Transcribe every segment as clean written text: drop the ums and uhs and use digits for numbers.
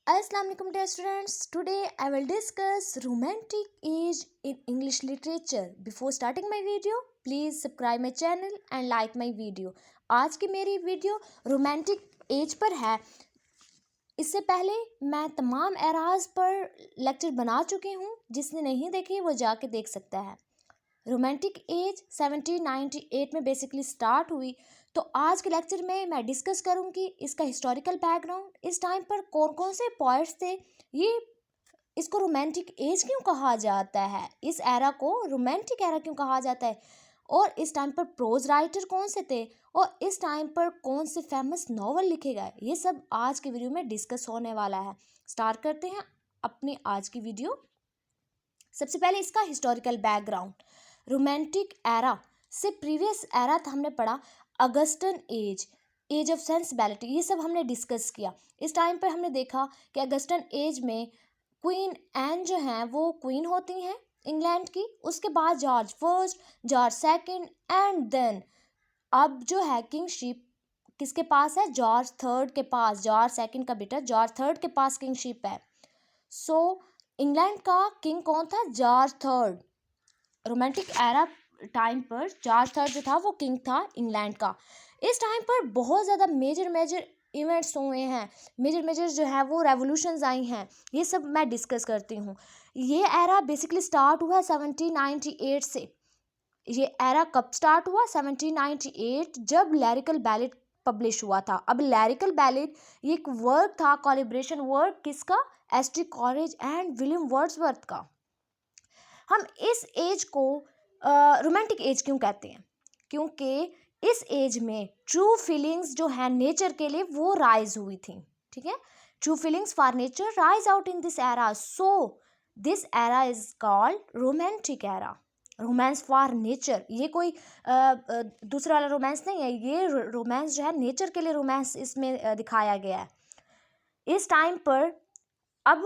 Assalamu alaikum dear students. Today I will discuss romantic age in English literature. Before starting my video, please subscribe my channel and like my video. आज की मेरी video romantic as per है. इससे पहले मैं तमाम eras पर lecture बना चुकी हूँ. जिसने नहीं देखी वो जाके देख सकता है. रोमांटिक एज 1798 में बेसिकली स्टार्ट हुई. तो आज के लेक्चर में मैं डिस्कस करूंगी इसका हिस्टोरिकल बैकग्राउंड, इस टाइम पर कौन कौन से पॉइंट्स थे, ये इसको रोमांटिक एज क्यों कहा जाता है, इस एरा को रोमांटिक एरा क्यों कहा जाता है, और इस टाइम पर प्रोज राइटर कौन से थे, और इस टाइम पर कौन से फेमस नॉवल लिखे गए. ये सब आज की वीडियो में डिस्कस होने वाला है. स्टार्ट करते हैं अपनी आज की वीडियो. सबसे पहले इसका हिस्टोरिकल बैकग्राउंड. रोमांटिक एरा से प्रीवियस एरा था, हमने पढ़ा Augustan age, age of sensibility, ये सब हमने डिस्कस किया. इस टाइम पर हमने देखा कि अगस्टन एज में क्वीन एन जो हैं वो क्वीन होती हैं इंग्लैंड की. उसके बाद George first, George second and then अब जो है किंगशिप किसके पास है, जॉर्ज थर्ड के पास. जॉर्ज सेकंड का बेटा जॉर्ज थर्ड के पास किंगशिप है. सो इंग्लैंड का किंग कौन था, George third. Romantic era time पर जॉर्ज थर्ड जो था वो किंग था इंग्लैंड का. इस टाइम पर बहुत ज़्यादा मेजर इवेंट्स हुए हैं, मेजर जो है वो रेवोल्यूशंस आई हैं. ये सब मैं डिस्कस करती हूँ. ये एरा बेसिकली स्टार्ट हुआ 1798 से. ये एरा कब स्टार्ट हुआ, 1798, जब लैरिकल बैलेट पब्लिश हुआ था. अब लैरिकल बैलेट ये एक वर्क था, कोलैबोरेशन वर्क, किसका, S T college and William Wordsworth का. हम इस एज को रोमांटिक एज क्यों कहते हैं, क्योंकि इस एज में ट्रू फीलिंग्स जो है नेचर के लिए वो राइज हुई थी. ठीक है, true feelings for nature rise out in this era. So this era is called romantic era. Romance for nature, ये कोई दूसरा वाला रोमांस नहीं है, ये रोमांस जो है नेचर के लिए रोमांस इसमें दिखाया गया है. इस टाइम पर अब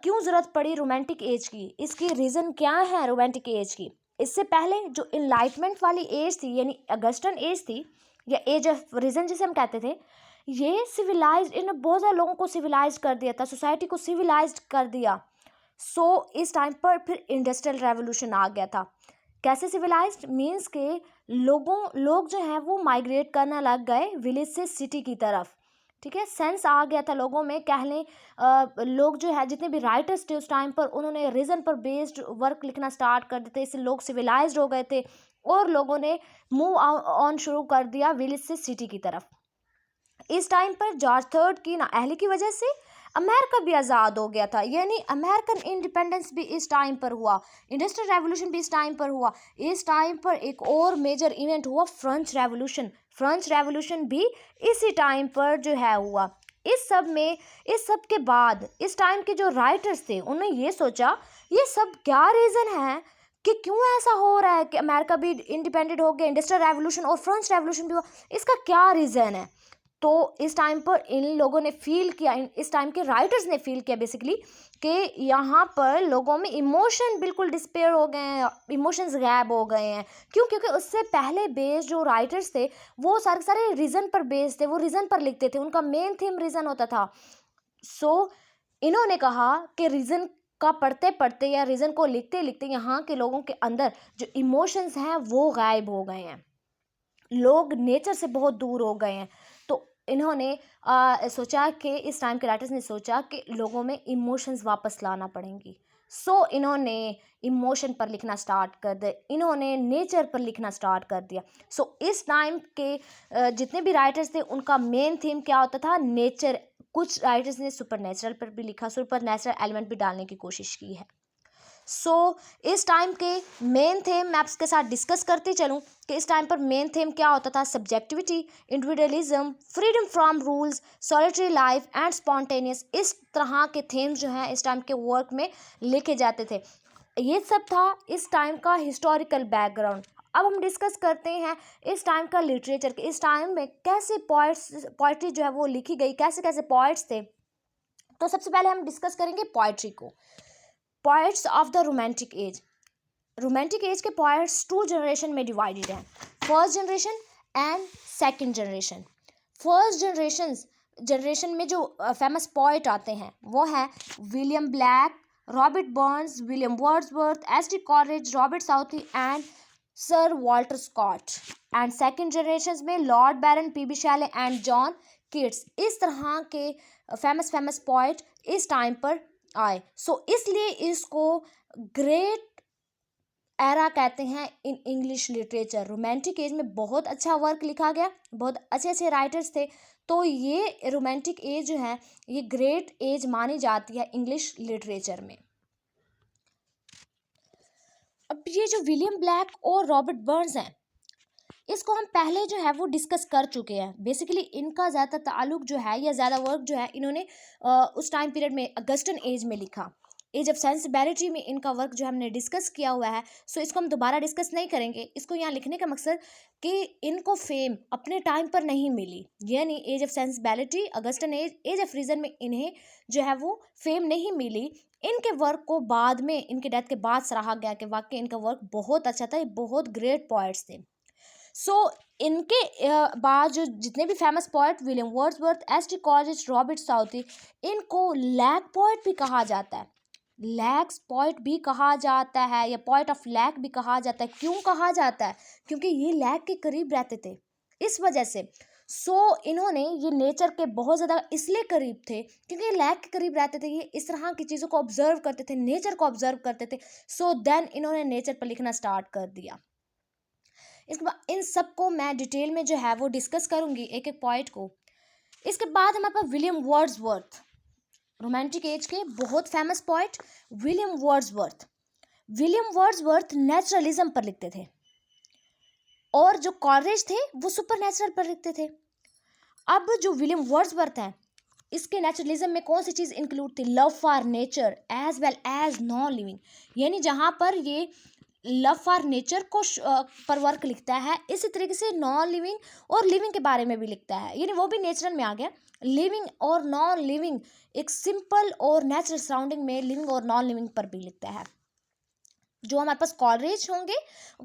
क्यों ज़रूरत पड़ी रोमांटिक एज की, इसकी रीज़न क्या है रोमांटिक एज की. इससे पहले जो इनलाइटमेंट वाली एज थी, यानी अगस्टन एज थी, या एज ऑफ रीजन जिसे हम कहते थे, ये सिविलाइज्ड, इन बहुत सारे लोगों को सिविलाइज कर दिया था, सोसाइटी को सिविलाइज्ड कर दिया. सो इस टाइम पर फिर इंडस्ट्रियल रेवोल्यूशन आ गया था. कैसे सिविलाइज्ड मीन्स के लोग जो हैं वो माइग्रेट करना लग गए विलेज से सिटी की तरफ. ठीक है, सेंस आ गया था लोगों में. कह लें लोग जो है जितने भी राइटर्स थे उस टाइम पर, उन्होंने रीज़न पर बेस्ड वर्क लिखना स्टार्ट कर देते, इससे लोग सिविलाइज्ड हो गए थे और लोगों ने मूव ऑन शुरू कर दिया विलेज से सिटी की तरफ. इस टाइम पर जॉर्ज थर्ड की नाअहली की वजह से अमेरिका भी आज़ाद हो गया था, यानी अमेरिकन इंडिपेंडेंस भी इस टाइम पर हुआ, इंडस्ट्रियल रेवोल्यूशन भी इस टाइम पर हुआ. इस टाइम पर एक और मेजर इवेंट हुआ, फ्रेंच रेवोल्यूशन. फ्रेंच रेवोल्यूशन भी इसी टाइम पर जो है हुआ. इस सब के बाद इस टाइम के जो राइटर्स थे उन्होंने ये सोचा, ये सब क्या रीज़न है कि क्यों ऐसा हो रहा है कि अमेरिका भी इंडिपेंडेंट हो गया, इंडस्ट्रियल रेवोल्यूशन और फ्रेंच रेवोल्यूशन भी हुआ, इसका क्या रीज़न है. तो इस टाइम पर इन लोगों ने फील किया, इस टाइम के राइटर्स ने फील किया बेसिकली कि यहाँ पर लोगों में इमोशन बिल्कुल डिस्पेयर हो गए हैं, इमोशंस गायब हो गए हैं. क्यों, क्योंकि उससे पहले बेस्ड जो राइटर्स थे वो सारे रीज़न पर बेस्ड थे, वो रीज़न पर लिखते थे, उनका मेन थीम रीज़न होता था. सो इन्होंने कहा कि रीज़न का पढ़ते पढ़ते या रीज़न को लिखते लिखते यहाँ के लोगों के अंदर जो इमोशंस हैं वो गायब हो गए हैं, लोग नेचर से बहुत दूर हो गए हैं. तो इन्होंने सोचा कि इस टाइम के राइटर्स ने सोचा कि लोगों में इमोशंस वापस लाना पड़ेंगी. सो इन्होंने इमोशन पर लिखना स्टार्ट कर दिया, इन्होंने नेचर पर लिखना स्टार्ट कर दिया. सो इस टाइम के जितने भी राइटर्स थे उनका मेन थीम क्या होता था, नेचर. कुछ राइटर्स ने सुपर नेचुरल पर भी लिखा, सुपर नेचुरल एलिमेंट भी डालने की कोशिश की है. सो इस टाइम के मेन थीम मैं आपके साथ डिस्कस करती चलूँ कि इस टाइम पर मेन थीम क्या होता था, subjectivity, individualism, freedom from rules, solitary life and spontaneous. इस तरह के थीम्स जो हैं इस टाइम के वर्क में लिखे जाते थे. ये सब था इस टाइम का हिस्टोरिकल बैकग्राउंड. अब हम डिस्कस करते हैं इस टाइम का लिटरेचर के, इस टाइम में कैसे पोइट्री जो है वो लिखी गई, कैसे कैसे पोइट्स थे. तो सबसे पहले हम डिस्कस करेंगे पोइट्री को. Poets of the romantic age. Romantic age के पोइट्स टू जनरेशन में डिवाइडेड हैं, first generation and second generation. First generation generation में जो फेमस पोइट आते हैं वो हैं William Blake, Robert Burns, William Wordsworth, S T Coleridge, Robert Southey and sir Walter Scott. And second generation में Lord Byron, P B Shelley and John Keats. इस तरह के फेमस पोइट इस टाइम पर आए। सो इसलिए इसको ग्रेट एरा कहते हैं in English literature. Romantic as में बहुत अच्छा वर्क लिखा गया, बहुत अच्छे अच्छे राइटर्स थे। तो ये रोमांटिक एज जो है ये ग्रेट एज मानी जाती है इंग्लिश लिटरेचर में। अब ये जो विलियम ब्लैक और रॉबर्ट बर्न्स हैं इसको हम पहले जो है वो डिस्कस कर चुके हैं। बेसिकली इनका ज़्यादा ताल्लुक जो है या ज़्यादा वर्क जो है इन्होंने उस टाइम पीरियड में अगस्टन एज में लिखा। एज ऑफ सेंसिबिलिटी में इनका वर्क जो हमने डिस्कस किया हुआ है। सो इसको हम दोबारा डिस्कस नहीं करेंगे। इसको यहाँ लिखने का मकसद कि इनको फेम अपने टाइम पर नहीं मिली, यानी age of sensibility, Augustan age, age of reason में इन्हें जो है वो फेम नहीं मिली। इनके वर्क को बाद में, इनके डेथ के बाद सराहा गया कि वाकई इनका वर्क बहुत अच्छा था, ये बहुत ग्रेट पोइट्स थे। सो इनके बाद जो जितने भी famous poet William Wordsworth, S T Coleridge, Robert Southee, इनको लैग पोइट भी कहा जाता है। लैग्स पोइट भी कहा जाता है या पोइट ऑफ लैग भी कहा जाता है। क्यों कहा जाता है? क्योंकि ये लैग के करीब रहते थे, इस वजह से। इन्होंने ये नेचर के बहुत ज़्यादा इसलिए करीब थे क्योंकि ये लैग के करीब रहते थे। ये इस तरह की चीज़ों को ऑब्जर्व करते थे, नेचर को ऑब्जर्व करते थे। देन इन्होंने नेचर पर लिखना स्टार्ट कर दिया। इसके बाद इन सब को मैं डिटेल में जो है वो डिस्कस करूँगी, एक एक पॉइंट को। इसके बाद हमारे पास विलियम वर्ड्सवर्थ, रोमांटिक एज के बहुत famous poet William Wordsworth. William Wordsworth naturalism पर लिखते थे और जो कॉलरिज थे वो सुपरनेचुरल पर लिखते थे। अब जो विलियम वर्ड्सवर्थ हैं इसके नेचुरलिज्म में कौन सी चीज़ इंक्लूड थी? Love for nature as well as non living, यानी जहाँ पर ये लव फॉर नेचर को पर वर्क लिखता है, इसी तरीके से नॉन लिविंग और लिविंग के बारे में भी लिखता है, यानी वो भी नेचुरल में आ गया। लिविंग और नॉन लिविंग, एक सिंपल और नेचुरल सराउंडिंग में लिविंग और नॉन लिविंग पर भी लिखता है। जो हमारे पास कॉलरिज होंगे,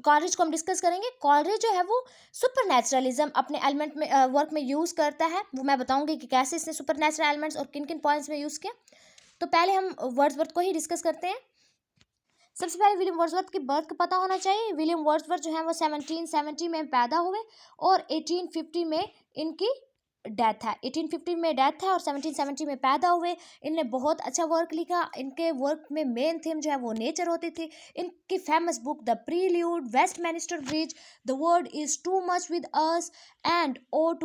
कॉलरिज को हम डिस्कस करेंगे। कॉलरिज जो है वो सुपर नेचुरलिज्म अपने एलिमेंट में वर्क में यूज़ करता है। वो मैं बताऊंगी कि कैसे इसने सुपर नेचुरल एलिमेंट्स और किन किन पॉइंट्स में यूज़ किया। तो पहले हम वर्ड्सवर्थ को ही डिस्कस करते हैं। सबसे पहले विलियम वर्ड्सवर्थ की बर्थ का पता होना चाहिए। विलियम वर्ड्सवर्थ जो है वो 1770 में पैदा हुए और 1850 में इनकी डेथ है। 1850 में डेथ है और 1770 में पैदा हुए। इनने बहुत अच्छा वर्क लिखा। इनके वर्क में मेन थीम जो है वो नेचर होती थी। इनकी famous book the Prelude, Westminster Bridge, the world is too much with us and ode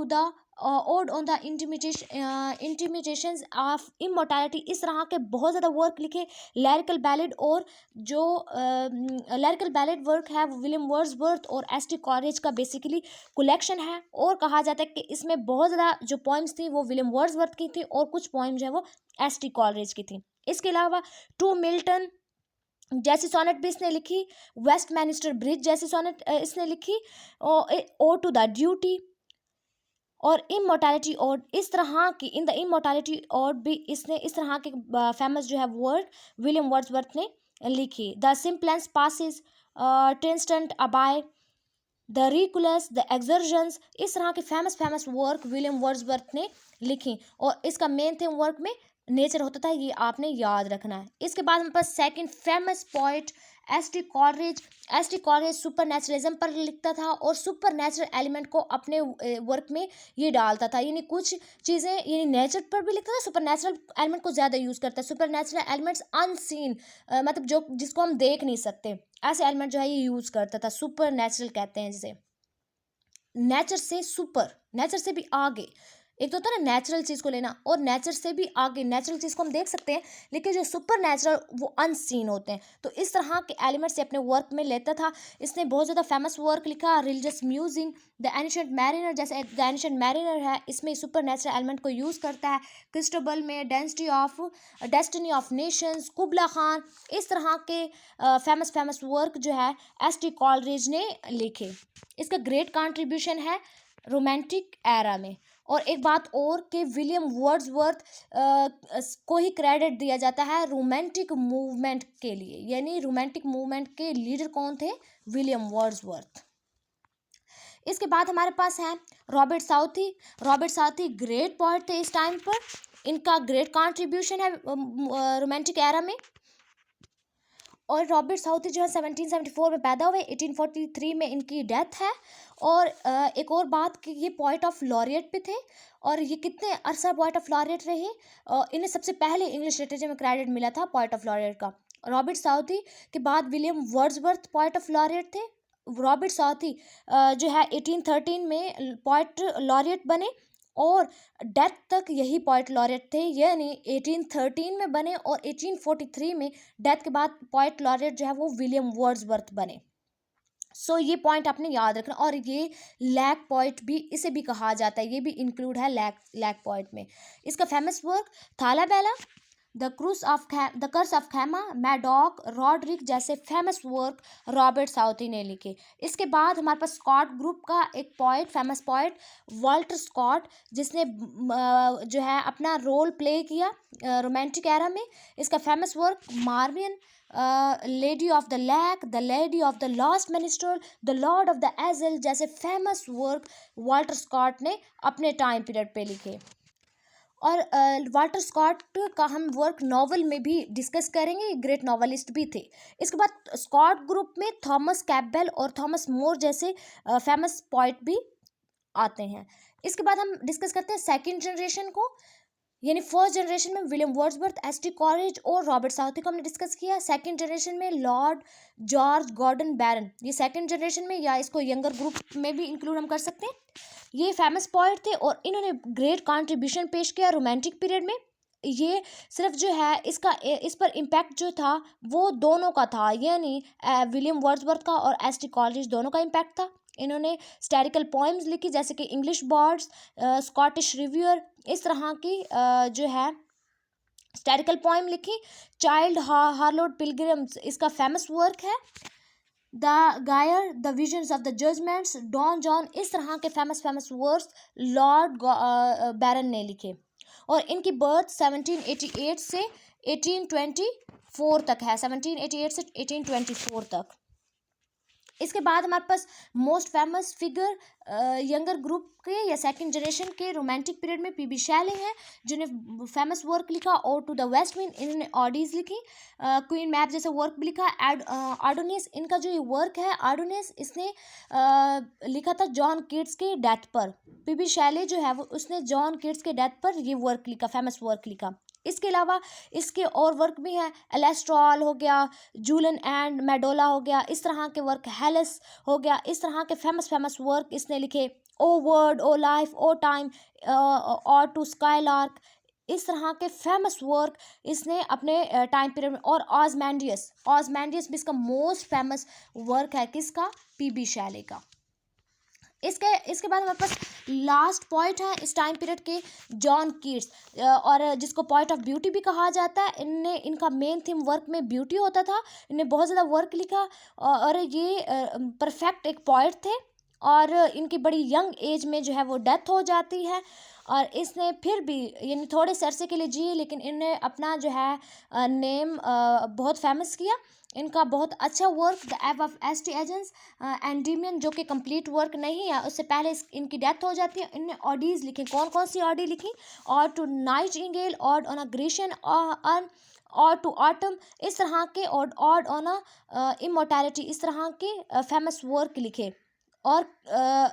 on the intimations of immortality, इस तरह के बहुत ज़्यादा वर्क लिखे। लैरिकल बैलेड, और जो लैरिकल बैलेड वर्क है वो विलियम वर्ड्सवर्थ और एस टी कॉलरिज का बेसिकली कलेक्शन है। और कहा जाता है कि इसमें बहुत ज़्यादा जो पोइम्स थी वो विलियम वर्ड्सवर्थ की थी और कुछ पोइम जो है वो एस टी कॉलरिज की थी। इसके अलावा टू मिल्टन जैसी सोनेट भी इसने लिखी, वेस्टमिनिस्टर ब्रिज जैसी सोनेट इसने लिखी, ओ टू द ड्यूटी और इमोर्टैलिटी ओड, इस तरह की इन द इमोर्टैलिटी ओड भी इसने इस तरह के फेमस जो है वर्ड विलियम वर्ड्सवर्थ ने लिखी। द सिम्पलेंस पासिस, टेंस्टेंट अबाय, द रिकुलस, द एक्सर्जन्स, इस तरह के फेमस वर्क विलियम वर्ड्सवर्थ ने लिखी और इसका मेन थीम वर्क में नेचर होता था, ये आपने याद रखना है। इसके बाद हमारे पास second famous poet S T Coleridge. S T Coleridge supernaturalism पर लिखता था और सुपर नेचुरल एलिमेंट को अपने वर्क में ये डालता था, यानी कुछ चीज़ें यानी नेचर पर भी लिखता था, सुपर नेचुरल एलिमेंट को ज़्यादा यूज़ करता है। सुपर नेचुरल एलिमेंट्स अनसीन, मतलब जो जिसको हम देख नहीं सकते, ऐसे एलिमेंट जो है ये यूज़ करता था। सुपर नेचुरल कहते हैं जिसे, नेचर से सुपर, नेचर से भी आगे। एक तो होता है ना नेचुरल चीज़ को लेना, और नेचर से भी आगे। नेचुरल चीज़ को हम देख सकते हैं लेकिन जो सुपर नेचुरल वो अनसीन होते हैं। तो इस तरह के एलिमेंट से अपने वर्क में लेता था। इसने बहुत ज़्यादा फेमस वर्क लिखा, religious music, the ancient mariner, जैसे द एनिशेंट मैरिनर है इसमें सुपर नेचुरल एलिमेंट को यूज़ करता है। क्रिस्टोबल में डेस्टिनी ऑफ नेशंस, कुबला खान, इस तरह के फेमस वर्क जो है एस टी कॉलरिज ने लिखे। इसका ग्रेट कंट्रीब्यूशन है रोमांटिक एरा में। और एक बात और कि विलियम वर्ड्सवर्थ को ही क्रेडिट दिया जाता है रोमांटिक मूवमेंट के लिए, यानी रोमांटिक मूवमेंट के लीडर कौन थे? William Wordsworth. इसके बाद हमारे पास हैं Robert Southee. Robert Southee great poet थे इस टाइम पर, इनका ग्रेट कंट्रीब्यूशन है रोमांटिक एरा में। और रॉबर्ट साउथी जो है 1774 में पैदा हुए, 1843 में इनकी डेथ है। और एक और बात कि ये पोएट ऑफ लॉरियट भी थे, और ये कितने अरसा पोएट ऑफ लॉरियट रहे। इन्हें सबसे पहले इंग्लिश लिटरेचर में क्रेडिट मिला था पोएट ऑफ लॉरियट का। रॉबर्ट साउथी के बाद William Wordsworth poet of laureate थे। रॉबर्ट साउथी जो है 1813 में पोएट लॉरियट बने, और डेथ तक यही पोएट लॉरियट थे, यानी 1813 में बने और 1843 में डेथ के बाद पोएट लॉरियट जो है वो विलियम वर्ड्सवर्थ बने। सो ये पॉइंट आपने याद रखना। और ये लैक पोएट भी इसे भी कहा जाता है, ये भी इंक्लूड है लैक पोएट में। इसका famous work Thalaba, the curse of Kehama, Madoc, Roderick जैसे फेमस वर्क रॉबर्ट साउथी ने लिखे। इसके बाद हमारे पास स्कॉट ग्रुप का एक poet, famous poet Walter Scott, जिसने जो है अपना रोल प्ले किया रोमांटिक एरा में। इसका famous work Marmion, lady of the lake, the lady of the last minister, the lord of the isles जैसे फेमस वर्क वाल्टर स्कॉट ने अपने टाइम पीरियड पे लिखे। और वाल्टर स्कॉट का हम वर्क नॉवल में भी डिस्कस करेंगे, ग्रेट नॉवलिस्ट भी थे। इसके बाद स्कॉट ग्रुप में थॉमस कैम्पबेल और थॉमस मोर जैसे फेमस पोएट भी आते हैं। इसके बाद हम डिस्कस करते हैं सेकंड जनरेशन को, यानी फर्स्ट जनरेशन में William Wordsworth, S T college और रॉबर्ट साउथी को हमने डिस्कस किया। सेकंड जनरेशन में लॉर्ड जॉर्ज गॉर्डन बैरन, ये सेकंड जनरेशन में, या इसको यंगर ग्रुप में भी इंक्लूड हम कर सकते हैं। ये फेमस पोएट थे और इन्होंने ग्रेट कंट्रीब्यूशन पेश किया रोमांटिक पीरियड में। ये सिर्फ जो है इस पर इम्पैक्ट जो था वो दोनों का था, यानी विलियम वर्ड्सवर्थ का और एस टी कॉलेज दोनों का इम्पैक्ट था। इन्होंने स्टैरिकल पोएम्स लिखी जैसे कि इंग्लिश बर्ड्स, स्कॉटिश रिव्यूअर, इस तरह की जो है स्टैरिकल पोएम लिखी। चाइल्ड हार्लोड पिलग्रिम्स इसका फेमस वर्क है। The Giaour, the visions of the judgments, Don Juan, इस तरह के फेमस वर्ड्स लॉर्ड बैरन ने लिखे। और इनकी बर्थ 1788 से 1824 तक है, 1788 से 1824 तक। इसके बाद हमारे पास most famous figure younger group के या सेकंड जनरेशन के रोमांटिक पीरियड में पीबी शैले हैं, जिन्हें फेमस वर्क लिखा और टू द वेस्ट विंड, इन्होंने ऑडीज लिखी। क्वीन मैप जैसे वर्क भी लिखा। आडोनियस, इनका जो ये वर्क है आडोनियस, इसने लिखा था जॉन कीट्स के डेथ पर। पीबी शैले जो है वो उसने जॉन कीट्स के डेथ पर ये वर्क लिखा, फेमस वर्क लिखा। इसके अलावा इसके और वर्क भी हैं, एलेस्ट्रॉल हो गया, जूलन एंड मेडोला हो गया, इस तरह के वर्क, हेलिस हो गया, इस तरह के फेमस वर्क इसने लिखे। ओ वर्ड, ओ लाइफ, ओ टाइम और टू स्काईलार्क, इस तरह के फेमस वर्क इसने अपने टाइम पीरियड में। और ऑजमैंडियस भी इसका मोस्ट फेमस वर्क है, किसका? पीबी शैले का। इसके बाद हमारे पास लास्ट पॉइंट है इस टाइम पीरियड के, जॉन कीट्स, और जिसको पॉइंट ऑफ ब्यूटी भी कहा जाता है। इनका मेन थीम वर्क में ब्यूटी होता था। इन्हें बहुत ज़्यादा वर्क लिखा और ये परफेक्ट एक पॉइंट थे। और इनकी बड़ी यंग एज में जो है वो डेथ हो जाती है। और इसने फिर भी यानी थोड़े से अरसे के लिए जिए, लेकिन इन्हें अपना जो है नेम बहुत फेमस किया। इनका बहुत अच्छा work the above of S T agency Endymion, जो कि कंप्लीट वर्क नहीं है, उससे पहले इनकी डेथ हो जाती है। इनने ऑडीज लिखी। कौन कौन सी ऑडी लिखी? और to nightingale, ode on a Grecian, और टू ऑटम, इस तरह के, ऑड ऑन अ इमोर्टैलिटी, इस तरह के फेमस वर्क लिखे। और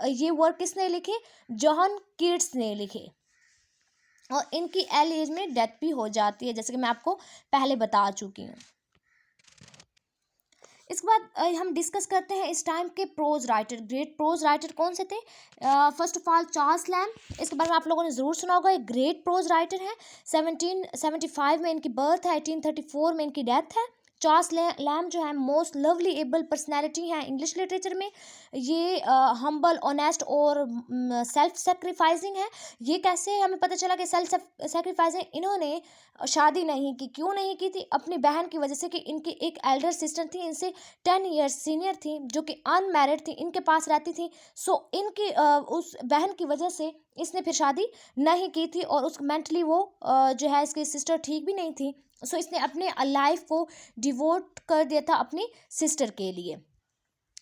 ये वर्क किसने लिखे? जॉन कीट्स ने लिखे। और इनकी एल एज में डेथ भी हो जाती है, जैसे कि मैं आपको पहले बता चुकी हूँ। इसके बाद हम डिस्कस करते हैं इस टाइम के pros writer. Great prose writer कौन से थे? First of all Charles lamb, इसके बारे में आप लोगों ने ज़रूर सुना होगा। एक ग्रेट प्रोज राइटर है। 1775 में इनकी बर्थ है, 1834 में इनकी डेथ है। चार्ल्स लैम्ब जो है मोस्ट लवली एबल पर्सनैलिटी हैं इंग्लिश लिटरेचर में। ये हम्बल, ऑनेस्ट और सेल्फ सेक्रीफाइसिंग है। ये कैसे हमें पता चला कि सेल्फ सेक्रीफाइसिंग? इन्होंने शादी नहीं की। क्यों नहीं की थी? अपनी बहन की वजह से, कि इनकी एक एल्डर सिस्टर थी, इनसे 10 ईयर्स सीनियर थी, जो कि अनमैरिड थी, इनके पास रहती थी। सो इनकी उस बहन की वजह से इसने फिर शादी नहीं की थी। और उस मेंटली वो जो है इसकी सिस्टर ठीक भी नहीं थी। सो इसने अपने लाइफ को डिवोट कर दिया था अपनी सिस्टर के लिए।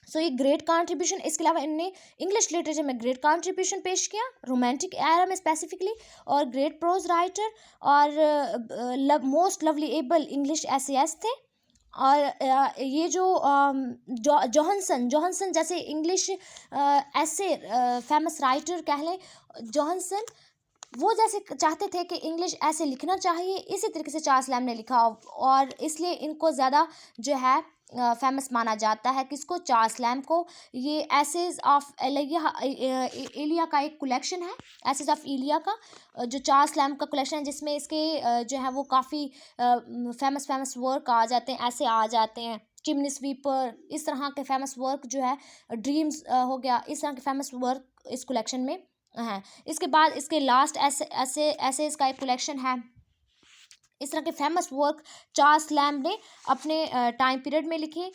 सो ये ग्रेट कंट्रीब्यूशन, इसके अलावा इनने इंग्लिश लिटरेचर में ग्रेट कंट्रीब्यूशन पेश किया रोमांटिक एरा में स्पेसिफिकली, और ग्रेट प्रोज राइटर और most lovely able English essayist थे। और ये जो जोहनसन जैसे इंग्लिश ऐसे फेमस राइटर कह लें, जोहनसन वो जैसे चाहते थे कि इंग्लिश ऐसे लिखना चाहिए, इसी तरीके से चार्ल्स लैम्ब ने लिखा, और इसलिए इनको ज़्यादा जो है फेमस माना जाता है। किसको? चार्ल्स लैम्ब को। ये एसेज ऑफ एलिया का एक कलेक्शन है, एसेज ऑफ एलिया का, जो चार्ल्स लैम्ब का कलेक्शन है, जिसमें इसके जो है वो काफ़ी फेमस वर्क आ जाते हैं, ऐसे आ जाते हैं, चिमनी स्वीपर, इस तरह के फेमस वर्क जो है, ड्रीम्स हो गया, इस तरह के फेमस वर्क इस कलेक्शन में हैं। इसके बाद इसके लास्ट ऐसे इसका एक कलेक्शन है। इस तरह के फेमस वर्क चार्ल्स लैम्ब ने अपने टाइम पीरियड में लिखे।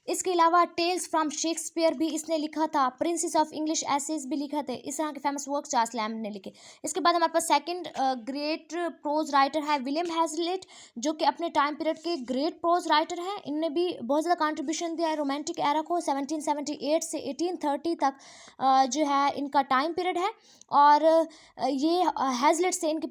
इसके अलावा टेल्स फ्रॉम शेक्सपियर भी इसने लिखा था, प्रिंसेस ऑफ इंग्लिश एसेज भी लिखा थे। इस तरह के फेमस वर्क चार्ल्स लैम्ब ने लिखे। इसके बाद हमारे पास सेकंड ग्रेट प्रोज राइटर है विलियम हैजलिट, जो कि अपने टाइम पीरियड के ग्रेट प्रोज राइटर हैं। इनने भी बहुत ज़्यादा कंट्रीब्यूशन दिया है रोमांटिक एरा को। 1778 से 1830 तक जो है इनका टाइम पीरियड है। और ये हैजलिट से इनकी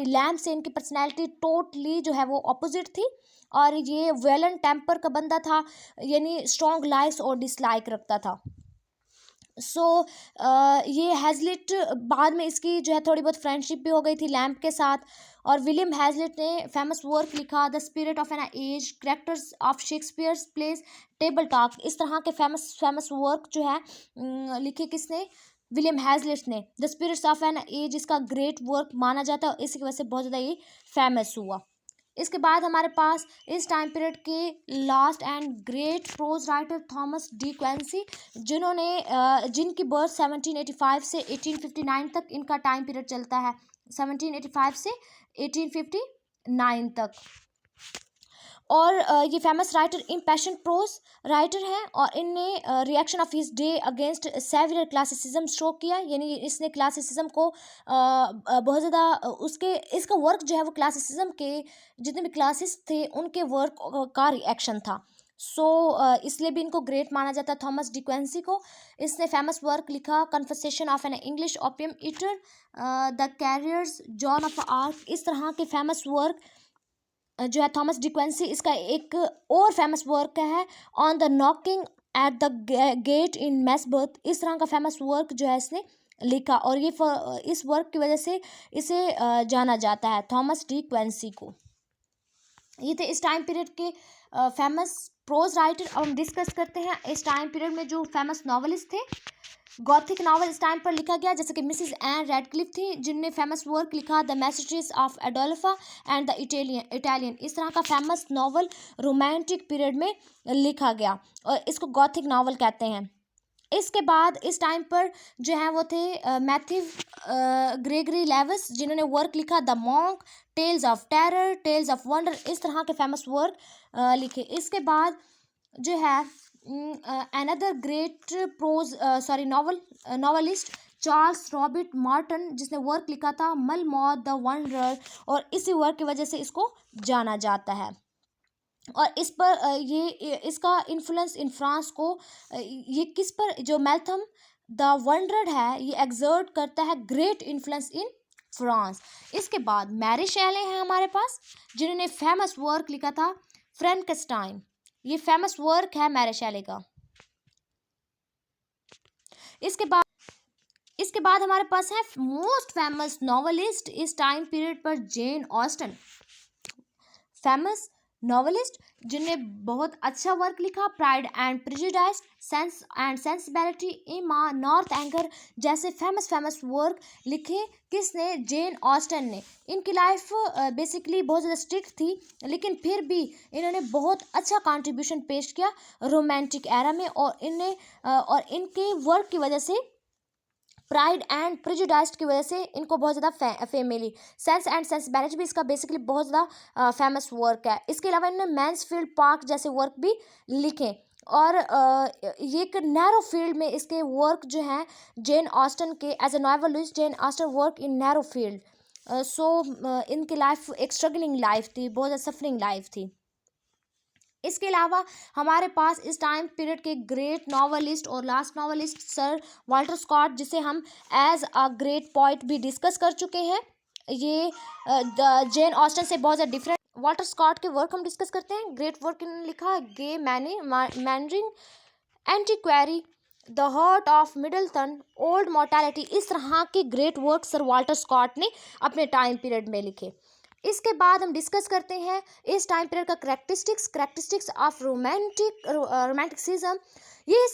लैम्ब से इनकी पर्सनैलिटी टोटली जो है वो अपोजिट थी, और ये वेलन टेम्पर का बंदा था, यानी स्ट्रॉन्ग लाइक्स और डिसलाइक रखता था। सो ये हैजलिट बाद में इसकी जो है थोड़ी बहुत फ्रेंडशिप भी हो गई थी लैम्ब के साथ। और विलियम हैजलिट ने फेमस वर्क लिखा, the spirit of an age, characters of Shakespeare's plays, table talk, इस तरह के फेमस वर्क जो है लिखे किसने? विलियम हैजलिट ने। The spirits of an age इसका ग्रेट वर्क माना जाता है, इसी की वजह से बहुत ज़्यादा ये फेमस हुआ। इसके बाद हमारे पास इस टाइम पीरियड के last and great prose writer Thomas De Quincey, जिनकी बर्थ 1785 से 1859 तक इनका टाइम पीरियड चलता है, 1785 से 1859 तक। और ये famous writer impassioned prose writer हैं, और इनने reaction of his day against severe classicism show किया, यानी इसने क्लासिसिज्म को बहुत ज़्यादा इसका वर्क जो है वो क्लासिसिज्म के जितने भी क्लासेस थे उनके वर्क का रिएक्शन था। सो इसलिए भी इनको ग्रेट माना जाता है थॉमस डी क्वेंसी को। इसने फेमस वर्क लिखा, conversation of an English opium eater, the carriers, John of arc, इस तरह के फेमस वर्क जो है थॉमस डी क्वेंसी। इसका एक और फेमस वर्क है on the knocking at the gate in Macbeth, इस तरह का फेमस वर्क जो है इसने लिखा, और ये इस वर्क की वजह से इसे जाना जाता है थॉमस डी क्वेंसी को। ये थे इस टाइम पीरियड के फेमस प्रोज राइटर। अब हम डिस्कस करते हैं इस टाइम पीरियड में जो फेमस नॉवलिस्ट थे। गॉथिक नावल इस टाइम पर लिखा गया, जैसे कि मिसिस एन रेडक्लिफ थी, जिनने फेमस वर्क लिखा द मैसेजेस of Udolpho and the Italian, इस तरह का फेमस नावल रोमांटिक पीरियड में लिखा गया, और इसको गॉथिक नावल कहते हैं। इसके बाद इस टाइम पर जो है वो थे मैथ्यू ग्रेगरी लेविस, जिन्होंने वर्क लिखा the monk, tales of terror, tales of wonder, इस तरह के फेमस वर्क लिखे। इसके बाद जो है another great novelist Charles Robert Marton, जिसने वर्क लिखा था मलमौत द वंडरर, और इसी वर्क की वजह से इसको जाना जाता है। और इस पर इसका इन्फ्लुएंस इन फ्रांस को ये किस पर, जो मैल्थम द वंडरर है, ये एग्जर्ट करता है ग्रेट इन्फ्लुएंस इन फ्रांस। इसके बाद मैरी शेले हैं हमारे पास, जिन्होंने फेमस वर्क लिखा था फ्रैंकेस्टाइन, ये फेमस वर्क है मैरी शेले का। इसके बाद हमारे पास है मोस्ट फेमस नॉवलिस्ट इस टाइम पीरियड पर जेन ऑस्टन, फेमस नॉवलिस्ट जिनने बहुत अच्छा वर्क लिखा, pride and prejudice, sense and sensibility, एमा, नॉर्थ एंगर जैसे फेमस वर्क लिखे। किसने? जेन ऑस्टन ने। इनकी लाइफ बेसिकली बहुत ज़्यादा स्ट्रिक्ट थी, लेकिन फिर भी इन्होंने बहुत अच्छा कंट्रीब्यूशन पेश किया रोमांटिक एरा में, और इनके वर्क की वजह से, प्राइड एंड प्रेजुडिस की वजह से इनको बहुत ज़्यादा फेम मिली। सेंस एंड सेंसिबिलिटी भी इसका बेसिकली बहुत ज़्यादा फेमस वर्क है। इसके अलावा इन्होंने मैंसफील्ड पार्क जैसे वर्क भी लिखे, और ये एक नैरो फील्ड में इसके वर्क जो हैं जेन ऑस्टन के, as a novelist Jane Austen work in narrow field. So इनकी लाइफ एक स्ट्रगलिंग लाइफ थी, बहुत ज़्यादा सफरिंग लाइफ थी। इसके अलावा हमारे पास इस टाइम पीरियड के ग्रेट नॉवलिस्ट और last novelist sir Walter Scott, जिसे हम एज अ ग्रेट पोइट भी डिस्कस कर चुके हैं। ये जेन ऑस्टन से बहुत ज़्यादा डिफरेंट। वाल्टर स्कॉट के वर्क हम डिस्कस करते हैं। ग्रेट वर्क इन्होंने लिखा Guy Mannering antiquary, the heart of Midlothian, old mortality. इस तरह के great work sir Walter Scott ने अपने टाइम पीरियड में लिखे। इसके बाद हम डिस्कस करते हैं इस टाइम पीरियड का करेक्टरिस्टिक्स ऑफ रोमांटिसिज्म। ये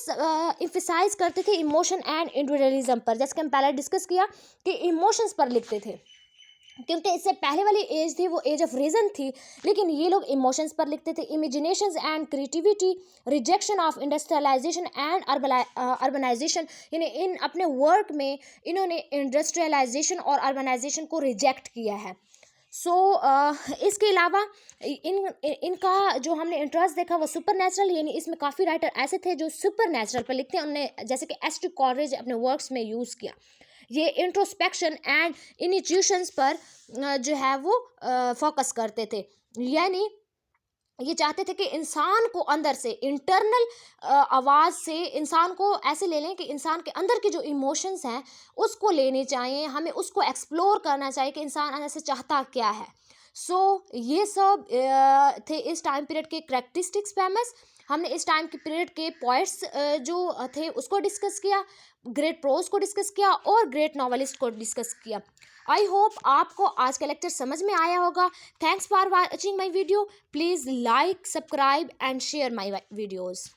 इम्फेसाइज करते थे इमोशन एंड इंडिविजुअलिज्म पर, जैसे कि हम पहले डिस्कस किया कि इमोशंस पर लिखते थे, क्योंकि इससे पहले वाली एज थी वो एज ऑफ रीजन थी, लेकिन ये लोग इमोशंस पर लिखते थे। Imaginations and creativity, rejection of industrialisation and urbanisation, यानी इन अपने वर्क में इन्होंने इंडस्ट्रियलाइजेशन और अर्बनाइजेशन को रिजेक्ट किया है। इसके अलावा इनका जो हमने इंटरेस्ट देखा वो सुपर नेचुरल, यानी इसमें काफ़ी राइटर ऐसे थे जो सुपर नेचुरल पर लिखते हैं। उन्होंने जैसे कि एस.टी. कॉलरिज अपने वर्क्स में यूज़ किया। ये इंट्रोस्पेक्शन एंड इनिट्यूशंस पर जो है वो फोकस करते थे, यानी ये चाहते थे कि इंसान को अंदर से इंटरनल आवाज़ से इंसान को ऐसे ले लें कि इंसान के अंदर के जो इमोशंस हैं उसको लेने चाहिए, हमें उसको एक्सप्लोर करना चाहिए कि इंसान अंदर से चाहता क्या है। ये सब थे इस टाइम पीरियड के करेक्टरिस्टिक्स फेमस। हमने इस टाइम के पीरियड के पॉइंट्स जो थे उसको डिस्कस किया, ग्रेट प्रोज को डिस्कस किया और ग्रेट नॉवेलिस्ट को डिस्कस किया। आई होप आपको आज का लेक्चर समझ में आया होगा। Thanks for watching my video. Please like, subscribe and share my videos.